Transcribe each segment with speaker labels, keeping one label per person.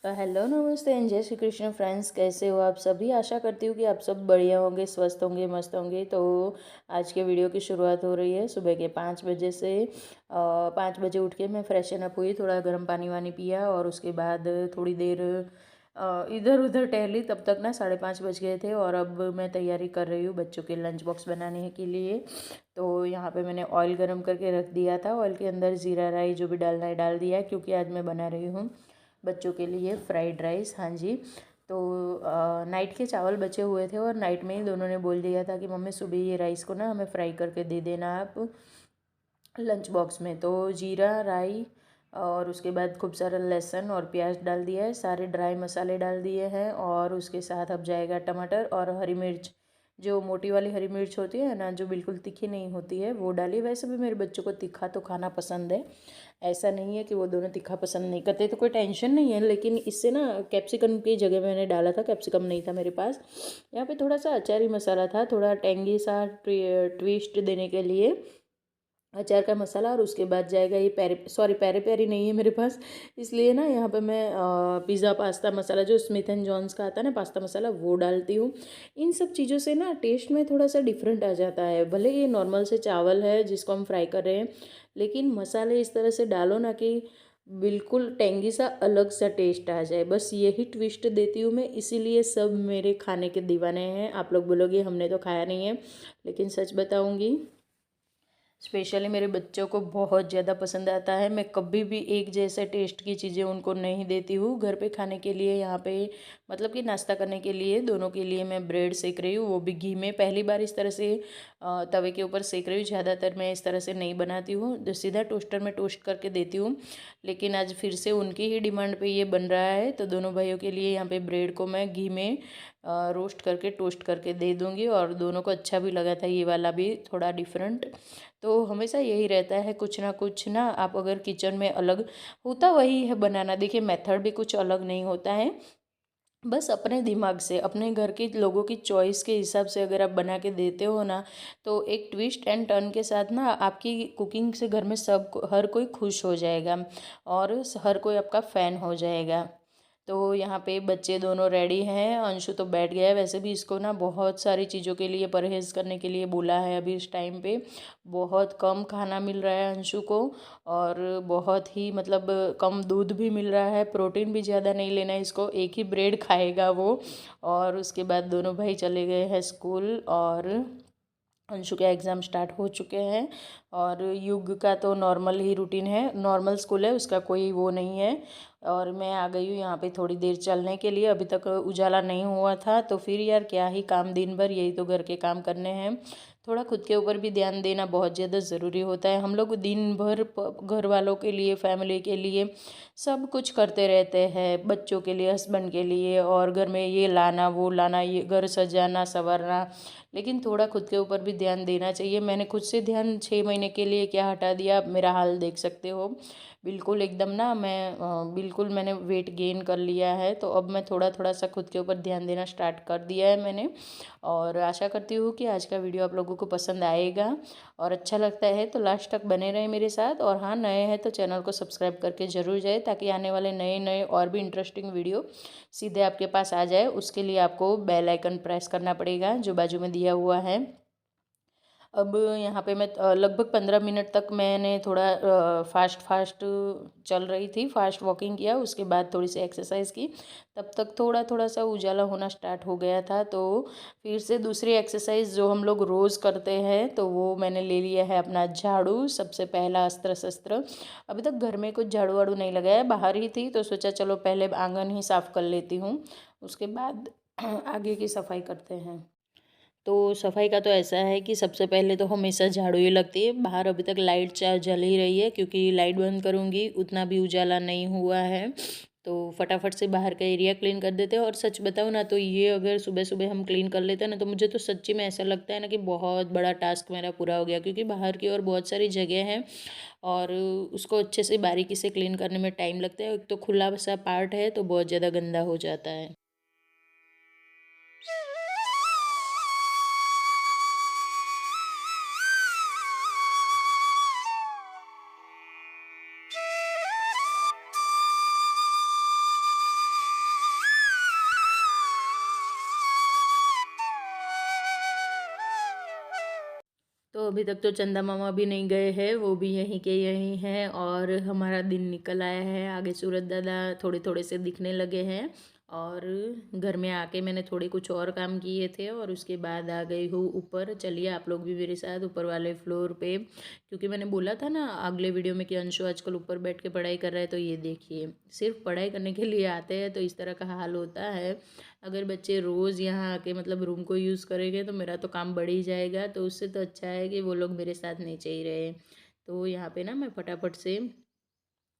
Speaker 1: Hello नमस्ते and जय Shri Krishna friends, कैसे हो आप सभी। आशा करती हूँ कि आप सब बढ़िया होंगे, स्वस्थ होंगे, मस्त होंगे। तो आज के वीडियो की शुरुआत हो रही है सुबह के 5 बजे से। 5 बजे उठ के मैं फ्रेशन अप हुई, थोड़ा गर्म पानी वानी पिया और उसके बाद थोड़ी देर इधर उधर टहली। तब तक ना 5:30 बज गए थे और अब मैं तैयारी कर रही हूँ बच्चों के लंच बॉक्स बनाने के लिए। तो यहाँ पे मैंने ऑयल गरम करके रख दिया था। ऑयल के अंदर ज़ीरा राई जो भी डालना है डाल दिया है, क्योंकि आज मैं बना रही हूँ बच्चों के लिए फ्राइड राइस। हाँ जी। तो नाइट के चावल बचे हुए थे और नाइट में ही दोनों ने बोल दिया था कि मम्मी सुबह ये राइस को ना हमें फ्राई करके दे देना आप लंच बॉक्स में। तो जीरा राई और उसके बाद खूब सारा लहसुन और प्याज डाल दिया है, सारे ड्राई मसाले डाल दिए हैं और उसके साथ अब जाएगा टमाटर और हरी मिर्च। जो मोटी वाली हरी मिर्च होती है ना, जो बिल्कुल तीखी नहीं होती है, वो डाली। वैसे भी मेरे बच्चों को तीखा तो खाना पसंद है, ऐसा नहीं है कि वो दोनों तीखा पसंद नहीं करते, तो कोई टेंशन नहीं है। लेकिन इससे ना कैप्सिकम की जगह मैंने डाला था, कैप्सिकम नहीं था मेरे पास। यहाँ पे थोड़ा सा अचारी मसाला था, थोड़ा टेंगी सा ट्विस्ट देने के लिए अचार का मसाला। और उसके बाद जाएगा ये पेरी पेरी नहीं है मेरे पास, इसलिए ना यहाँ पे मैं पिज़्ज़ा पास्ता मसाला जो स्मिथ एंड जॉन्स का आता है ना पास्ता मसाला, वो डालती हूँ। इन सब चीज़ों से ना टेस्ट में थोड़ा सा डिफरेंट आ जाता है। भले ये नॉर्मल से चावल है जिसको हम फ्राई कर रहे हैं, लेकिन मसाले इस तरह से डालो ना कि बिल्कुल टेंगी सा अलग सा टेस्ट आ जाए। बस यही ट्विस्ट देती हूँ मैं, इसीलिए सब मेरे खाने के दीवाने हैं। आप लोग बोलोगे हमने तो खाया नहीं है, लेकिन सच बताऊँगी, स्पेशली मेरे बच्चों को बहुत ज़्यादा पसंद आता है। मैं कभी भी एक जैसे टेस्ट की चीज़ें उनको नहीं देती हूँ। घर पे खाने के लिए यहाँ पे मतलब कि नाश्ता करने के लिए दोनों के लिए मैं ब्रेड सेक रही हूँ, वो भी घी में। पहली बार इस तरह से तवे के ऊपर सेक रही हूँ। ज़्यादातर मैं इस तरह से नहीं बनाती हूँ, तो सीधा टोस्टर में टोस्ट करके देती हूँ। लेकिन आज फिर से उनकी ही डिमांड पे ये बन रहा है, तो दोनों भाइयों के लिए यहाँ पे ब्रेड को मैं घी में रोस्ट करके टोस्ट करके दे दूँगी। और दोनों को अच्छा भी लगा था ये वाला भी, थोड़ा डिफरेंट। तो हमेशा यही रहता है, कुछ ना आप अगर किचन में अलग होता वही है बनाना। देखिए मेथड भी कुछ अलग नहीं होता है, बस अपने दिमाग से अपने घर के लोगों की चॉइस के हिसाब से अगर आप बना के देते हो ना, तो एक ट्विस्ट एंड टर्न के साथ ना आपकी कुकिंग से घर में हर कोई खुश हो जाएगा और हर कोई आपका फ़ैन हो जाएगा। तो यहाँ पे बच्चे दोनों रेडी हैं। अंशु तो बैठ गया है, वैसे भी इसको ना बहुत सारी चीज़ों के लिए परहेज़ करने के लिए बोला है। अभी इस टाइम पे बहुत कम खाना मिल रहा है अंशु को, और बहुत ही मतलब कम दूध भी मिल रहा है। प्रोटीन भी ज़्यादा नहीं लेना है इसको, एक ही ब्रेड खाएगा वो। और उसके बाद दोनों भाई चले गए हैं स्कूल और अंशु के एग्ज़ाम स्टार्ट हो चुके हैं। और युग का तो नॉर्मल ही रूटीन है, नॉर्मल स्कूल है, उसका कोई वो नहीं है। और मैं आ गई हूँ यहाँ पे थोड़ी देर चलने के लिए। अभी तक उजाला नहीं हुआ था, तो फिर यार क्या ही काम, दिन भर यही तो घर के काम करने हैं। थोड़ा खुद के ऊपर भी ध्यान देना बहुत ज़्यादा ज़रूरी होता है। हम लोग दिन भर घर वालों के लिए, फैमिली के लिए सब कुछ करते रहते हैं, बच्चों के लिए, हस्बैंड के लिए, और घर में ये लाना वो लाना, ये घर सजाना संवरना। लेकिन थोड़ा खुद के ऊपर भी ध्यान देना चाहिए। मैंने खुद से ध्यान 6 महीने के लिए क्या हटा दिया, आप मेरा हाल देख सकते हो। बिल्कुल एकदम ना मैं बिल्कुल मैंने वेट गेन कर लिया है, तो अब मैं थोड़ा थोड़ा सा खुद के ऊपर ध्यान देना स्टार्ट कर दिया है मैंने। और आशा करती हूँ कि आज का वीडियो आप लोगों को पसंद आएगा, और अच्छा लगता है तो लास्ट तक बने रहें मेरे साथ। और हाँ, नए हैं तो चैनल को सब्सक्राइब करके ज़रूर जाए, ताकि आने वाले नए नए और भी इंटरेस्टिंग वीडियो सीधे आपके पास आ जाए। उसके लिए आपको बेल आइकन प्रेस करना पड़ेगा जो बाजू में दिया हुआ है। अब यहाँ पे मैं लगभग 15 मिनट तक मैंने थोड़ा फास्ट फास्ट चल रही थी, फास्ट वॉकिंग किया। उसके बाद थोड़ी सी एक्सरसाइज की, तब तक थोड़ा थोड़ा सा उजाला होना स्टार्ट हो गया था। तो फिर से दूसरी एक्सरसाइज जो हम लोग रोज़ करते हैं, तो वो मैंने ले लिया है अपना झाड़ू, सबसे पहला अस्त्र शस्त्र। अभी तक घर में कुछ झाड़ू वाड़ू नहीं लगाया, बाहर ही थी, तो सोचा चलो पहले आंगन ही साफ़ कर लेती हूँ, उसके बाद आगे की सफाई करते हैं। तो सफाई का तो ऐसा है कि सबसे पहले तो हमेशा झाड़ू ही लगती है। बाहर अभी तक लाइट चार जल ही रही है, क्योंकि लाइट बंद करूँगी उतना भी उजाला नहीं हुआ है। तो फटाफट से बाहर का एरिया क्लीन कर देते हैं। और सच बताऊँ ना, तो ये अगर सुबह सुबह हम क्लीन कर लेते हैं ना, तो मुझे तो सच्ची में ऐसा लगता है ना कि बहुत बड़ा टास्क मेरा पूरा हो गया, क्योंकि बाहर की और बहुत सारी जगह है और उसको अच्छे से बारीकी से क्लीन करने में टाइम लगता है। एक तो खुला सा पार्ट है, तो बहुत ज़्यादा गंदा हो जाता है। तो अभी तक तो चंदा मामा भी नहीं गए हैं, वो भी यहीं के यहीं हैं और हमारा दिन निकल आया है। आगे सूरज दादा थोड़े थोड़े से दिखने लगे हैं और घर में आके मैंने थोड़े कुछ और काम किए थे और उसके बाद आ गई हूँ ऊपर। चलिए आप लोग भी मेरे साथ ऊपर वाले फ्लोर पे, क्योंकि मैंने बोला था ना अगले वीडियो में कि अंशु आजकल ऊपर बैठ के पढ़ाई कर रहा है। तो ये देखिए, सिर्फ पढ़ाई करने के लिए आते हैं तो इस तरह का हाल होता है। अगर बच्चे रोज़ यहाँ आके मतलब रूम को यूज़ करेंगे तो मेरा तो काम बढ़ ही जाएगा। तो उससे तो अच्छा है कि वो लोग मेरे साथ नीचे ही रहे। तो यहाँ पे ना मैं फटाफट से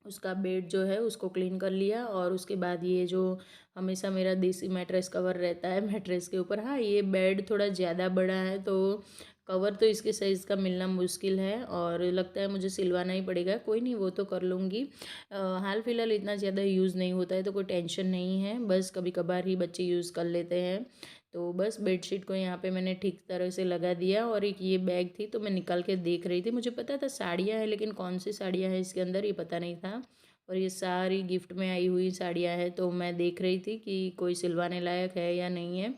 Speaker 1: उसका बेड जो है उसको क्लीन कर लिया और उसके बाद ये जो हमेशा मेरा देसी मैट्रेस कवर रहता है मैट्रेस के ऊपर, हाँ ये बेड थोड़ा ज़्यादा बड़ा है तो कवर तो इसके साइज़ का मिलना मुश्किल है और लगता है मुझे सिलवाना ही पड़ेगा। कोई नहीं, वो तो कर लूँगी। हाल फिलहाल इतना ज़्यादा यूज़ नहीं होता है तो कोई टेंशन नहीं है, बस कभी कभार ही बच्चे यूज़ कर लेते हैं। तो बस बेडशीट को यहाँ पे मैंने ठीक तरह से लगा दिया और एक ये बैग थी तो मैं निकाल के देख रही थी। मुझे पता था साड़ियाँ हैं लेकिन कौन सी साड़ियाँ हैं इसके अंदर ये पता नहीं था। और ये सारी गिफ्ट में आई हुई साड़ियाँ हैं तो मैं देख रही थी कि कोई सिलवाने लायक है या नहीं है।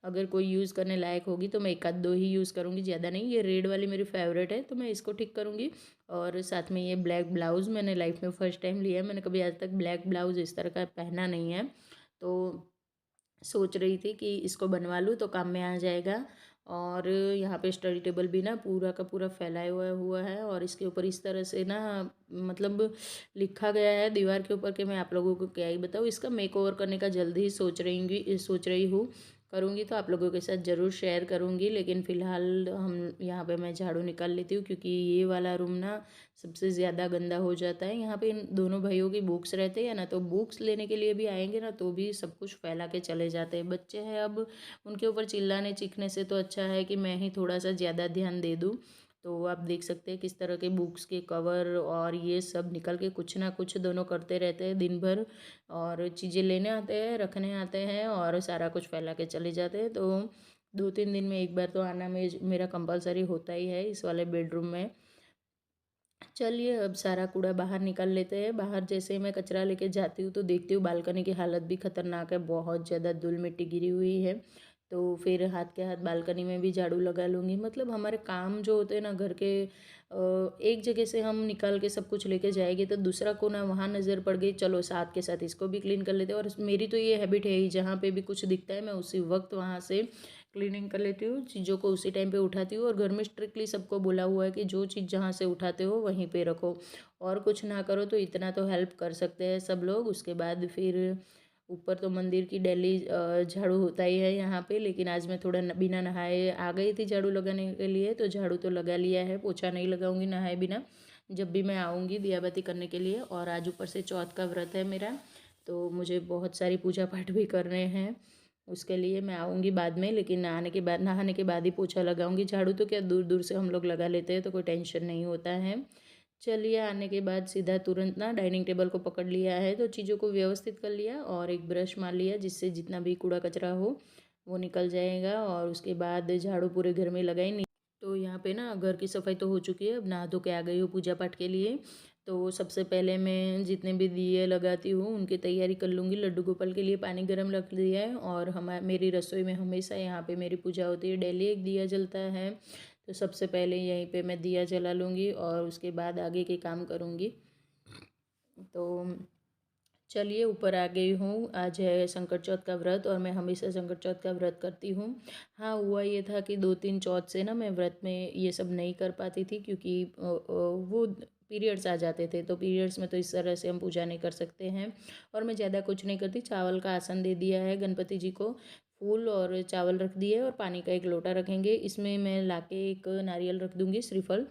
Speaker 1: अगर कोई यूज़ करने लायक होगी तो मैं एक आध दो ही यूज़ करूँगी, ज़्यादा नहीं। ये रेड वाली मेरी फेवरेट है तो मैं इसको ठीक करूँगी। और साथ में ये ब्लैक ब्लाउज़ मैंने लाइफ में फ़र्स्ट टाइम लिया है, मैंने कभी आज तक ब्लैक ब्लाउज़ इस तरह का पहना नहीं है। तो सोच रही थी कि इसको बनवा लूँ तो काम में आ जाएगा। और यहाँ पे स्टडी टेबल भी ना पूरा का पूरा फैलाया हुआ हुआ है और इसके ऊपर इस तरह से ना मतलब लिखा गया है दीवार के ऊपर कि मैं आप लोगों को क्या ही बताऊँ। इसका मेक ओवर करने का जल्दी ही सोच रही हूँ। करूँगी तो आप लोगों के साथ ज़रूर शेयर करूँगी, लेकिन फ़िलहाल हम यहाँ पे मैं झाड़ू निकाल लेती हूँ क्योंकि ये वाला रूम ना सबसे ज़्यादा गंदा हो जाता है। यहाँ पे इन दोनों भाइयों की बुक्स रहते हैं ना, तो बुक्स लेने के लिए भी आएंगे ना तो भी सब कुछ फैला के चले जाते हैं। बच्चे हैं, अब उनके ऊपर चिल्लाने चीखने से तो अच्छा है कि मैं ही थोड़ा सा ज़्यादा ध्यान दे दूँ। तो आप देख सकते हैं किस तरह के बुक्स के कवर और ये सब निकल के कुछ ना कुछ दोनों करते रहते हैं दिन भर। और चीज़ें लेने आते हैं, रखने आते हैं और सारा कुछ फैला के चले जाते हैं। तो 2-3 दिन में एक बार तो आना मेरा कंपलसरी होता ही है इस वाले बेडरूम में। चलिए अब सारा कूड़ा बाहर निकाल लेते हैं। बाहर जैसे ही मैं कचरा लेके जाती हूँ तो देखती हूँ बालकनी की हालत भी ख़तरनाक है, बहुत ज़्यादा धूल मिट्टी गिरी हुई है। तो फिर हाथ के हाथ बालकनी में भी झाड़ू लगा लूँगी। मतलब हमारे काम जो होते हैं ना घर के, एक जगह से हम निकाल के सब कुछ लेके जाएंगे तो दूसरा कोना वहाँ नज़र पड़ गई, चलो साथ के साथ इसको भी क्लीन कर लेते हैं। और मेरी तो ये हैबिट है ही, जहाँ पे भी कुछ दिखता है मैं उसी वक्त वहाँ से क्लीनिंग कर लेती हूँ, चीज़ों को उसी टाइम पे उठाती हूँ। और घर में स्ट्रिक्टली सबको बोला हुआ है कि जो चीज़ जहाँ से उठाते हो वहीं पे रखो, और कुछ ना करो तो इतना तो हेल्प कर सकते हैं सब लोग। उसके बाद फिर ऊपर तो मंदिर की डेली झाड़ू होता ही है यहाँ पे, लेकिन आज मैं थोड़ा बिना नहाए आ गई थी झाड़ू लगाने के लिए, तो झाड़ू तो लगा लिया है, पोछा नहीं लगाऊंगी नहाए बिना, जब भी मैं आऊँगी दिया बाती करने के लिए। और आज ऊपर से चौथ का व्रत है मेरा, तो मुझे बहुत सारी पूजा पाठ भी करने हैं। उसके लिए मैं आऊँगी बाद में, लेकिन नहाने के बाद ही पोछा लगाऊंगी। झाड़ू तो क्या दूर दूर से हम लोग लगा लेते हैं तो कोई टेंशन नहीं होता है। चलिए आने के बाद सीधा तुरंत ना डाइनिंग टेबल को पकड़ लिया है, तो चीज़ों को व्यवस्थित कर लिया और एक ब्रश मार लिया जिससे जितना भी कूड़ा कचरा हो वो निकल जाएगा। और उसके बाद झाड़ू पूरे घर में लगाई नहीं। तो यहाँ पे ना घर की सफाई तो हो चुकी है, अब नहा धो के आ गई हूँ पूजा पाठ के लिए। तो सबसे पहले मैं जितने भी दिए लगाती हूँ उनकी तैयारी कर लूँगी। लड्डू गोपाल के लिए पानी गर्म रख दिया है और मेरी रसोई में हमेशा यहाँ पे मेरी पूजा होती है, डेली एक दिया जलता है। तो सबसे पहले यहीं पे मैं दिया जला लूँगी और उसके बाद आगे के काम करूँगी। तो चलिए ऊपर आ गई हूँ। आज है संकट चौथ का व्रत और मैं हमेशा संकट चौथ का व्रत करती हूँ। हाँ हुआ ये था कि 2-3 चौथ से ना मैं व्रत में ये सब नहीं कर पाती थी क्योंकि वो पीरियड्स आ जाते थे, तो पीरियड्स में तो इस तरह से हम पूजा नहीं कर सकते हैं। और मैं ज़्यादा कुछ नहीं करती, चावल का आसन दे दिया है गणपति जी को, फूल और चावल रख दिए और पानी का एक लोटा रखेंगे, इसमें मैं लाके एक नारियल रख दूँगी, श्रीफल,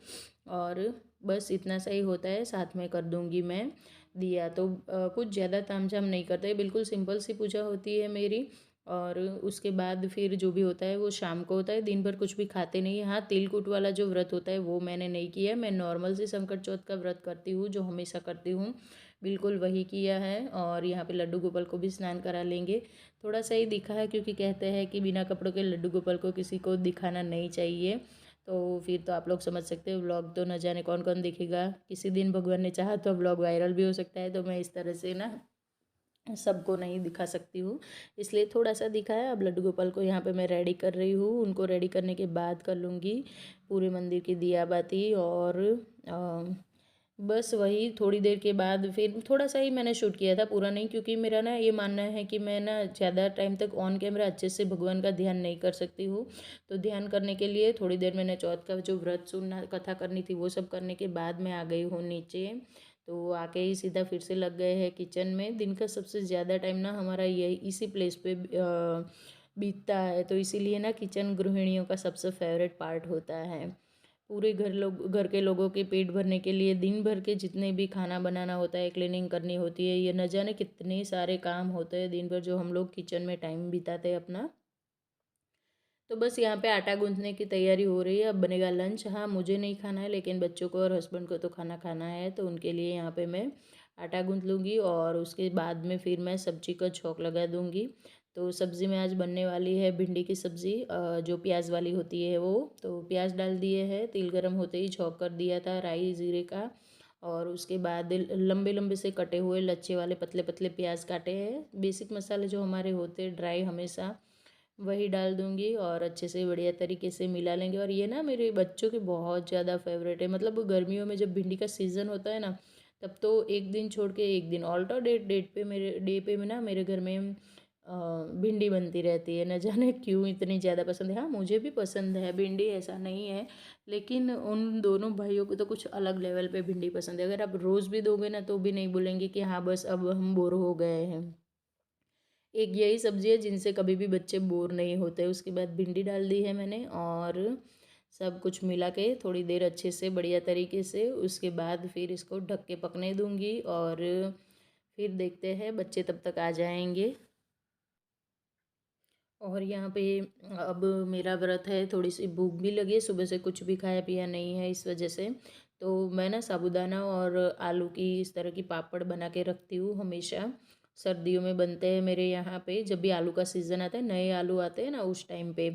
Speaker 1: और बस इतना सा ही होता है। साथ में कर दूँगी मैं दिया। तो कुछ ज़्यादा तामझाम नहीं करते, बिल्कुल सिंपल सी पूजा होती है मेरी। और उसके बाद फिर जो भी होता है वो शाम को होता है, दिन भर कुछ भी खाते नहीं। हाँ तिलकुट वाला जो व्रत होता है वो मैंने नहीं किया, मैं नॉर्मल से संकट चौथ का व्रत करती हूँ जो हमेशा करती हूँ, बिल्कुल वही किया है। और यहाँ पे लड्डू गोपाल को भी स्नान करा लेंगे। थोड़ा सा ही दिखा है क्योंकि कहते हैं कि बिना कपड़ों के लड्डू गोपाल को किसी को दिखाना नहीं चाहिए। तो फिर तो आप लोग समझ सकते हो, व्लॉग तो न जाने कौन कौन देखेगा, किसी दिन भगवान ने चाहा तो व्लॉग वायरल भी हो सकता है। तो मैं इस तरह से ना सबको नहीं दिखा सकती हूँ, इसलिए थोड़ा सा दिखाया। अब लड्डू गोपाल को यहाँ पे मैं रेडी कर रही हूँ। उनको रेडी करने के बाद कर लूँगी पूरे मंदिर की दिया बाती। और बस वही थोड़ी देर के बाद फिर थोड़ा सा ही मैंने शूट किया था, पूरा नहीं, क्योंकि मेरा ना ये मानना है कि मैं ना ज़्यादा टाइम तक ऑन कैमरा अच्छे से भगवान का ध्यान नहीं कर सकती हूँ। तो ध्यान करने के लिए थोड़ी देर मैंने चौथ का जो व्रत सुनना, कथा करनी थी, वो सब करने के बाद मैं आ गई हूँ नीचे। तो आके ही सीधा फिर से लग गए हैं किचन में। दिन का सबसे ज़्यादा टाइम ना हमारा यही इसी प्लेस पे बीतता है, तो इसीलिए ना किचन गृहिणियों का सबसे फेवरेट पार्ट होता है। पूरे घर के लोगों के पेट भरने के लिए दिन भर के जितने भी खाना बनाना होता है, क्लीनिंग करनी होती है, ये न जाने कितने सारे काम होते हैं दिन भर जो हम लोग किचन में टाइम बिताते हैं अपना। तो बस यहाँ पे आटा गूंथने की तैयारी हो रही है। अब बनेगा लंच। हाँ, मुझे नहीं खाना है, लेकिन बच्चों को और हस्बैंड को तो खाना खाना है, तो उनके लिए यहाँ पे मैं आटा गूंथ लूँगी और उसके बाद में फिर मैं सब्जी का छौंक लगा दूँगी। तो सब्ज़ी में आज बनने वाली है भिंडी की सब्ज़ी, जो प्याज वाली होती है वो। तो प्याज डाल दिए है, तेल गर्म होते ही छौंक कर दिया था राई ज़ीरे का। और उसके बाद लंबे लंबे से कटे हुए लच्छे वाले पतले पतले प्याज काटे हैं। बेसिक मसाले जो हमारे होते हैं ड्राई हमेशा, वही डाल दूँगी और अच्छे से बढ़िया तरीके से मिला लेंगे। और ये ना मेरे बच्चों के बहुत ज़्यादा फेवरेट है। मतलब गर्मियों में जब भिंडी का सीज़न होता है ना, तब तो एक दिन छोड़ के एक दिन ऑल्टरनेट डे पे में ना मेरे घर में भिंडी बनती रहती है। न जाने क्यों इतनी ज़्यादा पसंद है। हाँ, मुझे भी पसंद है भिंडी, ऐसा नहीं है, लेकिन उन दोनों भाइयों को तो कुछ अलग लेवल पे भिंडी पसंद है। अगर आप रोज़ भी दोगे ना तो भी नहीं बोलेंगे कि हाँ बस अब हम बोर हो गए हैं। एक यही सब्ज़ी है जिनसे कभी भी बच्चे बोर नहीं होते। उसके बाद भिंडी डाल दी है मैंने और सब कुछ मिला के थोड़ी देर अच्छे से बढ़िया तरीके से, उसके बाद फिर इसको ढक के पकने दूंगी। और फिर देखते हैं, बच्चे तब तक आ जाएंगे। और यहाँ पे अब मेरा व्रत है, थोड़ी सी भूख भी लगी है, सुबह से कुछ भी खाया पिया नहीं है इस वजह से। तो मैं ना साबूदाना और आलू की इस तरह की पापड़ बना के रखती हूँ हमेशा। सर्दियों में बनते हैं मेरे यहाँ पे, जब भी आलू का सीज़न आता है, नए आलू आते हैं ना उस टाइम पे।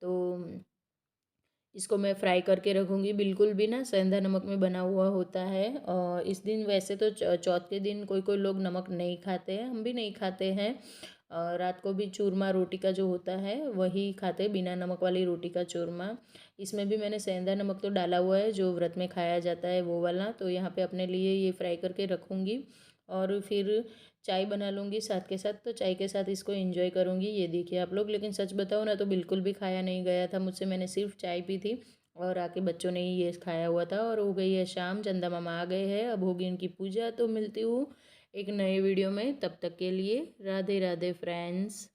Speaker 1: तो इसको मैं फ्राई करके रखूँगी। बिल्कुल भी ना सेंधा नमक में बना हुआ होता है। और इस दिन वैसे तो चौथ के दिन कोई कोई लोग नमक नहीं खाते हैं, हम भी नहीं खाते हैं। रात को भी चूरमा रोटी का जो होता है वही खाते हैं, बिना नमक वाली रोटी का चूरमा। इसमें भी मैंने सेंधा नमक तो डाला हुआ है, जो व्रत में खाया जाता है वो वाला। तो यहाँ पे अपने लिए ये फ्राई करके रखूँगी और फिर चाय बना लूँगी साथ के साथ। तो चाय के साथ इसको एंजॉय करूँगी। ये देखिए आप लोग, लेकिन सच बताओ ना तो बिल्कुल भी खाया नहीं गया था मुझसे। मैंने सिर्फ चाय पी थी और आके बच्चों ने ही ये खाया हुआ था। और हो गई है शाम, चंदा मामा आ गए हैं, अब होगी इनकी पूजा। तो मिलती हूँ एक नए वीडियो में, तब तक के लिए राधे राधे फ्रेंड्स।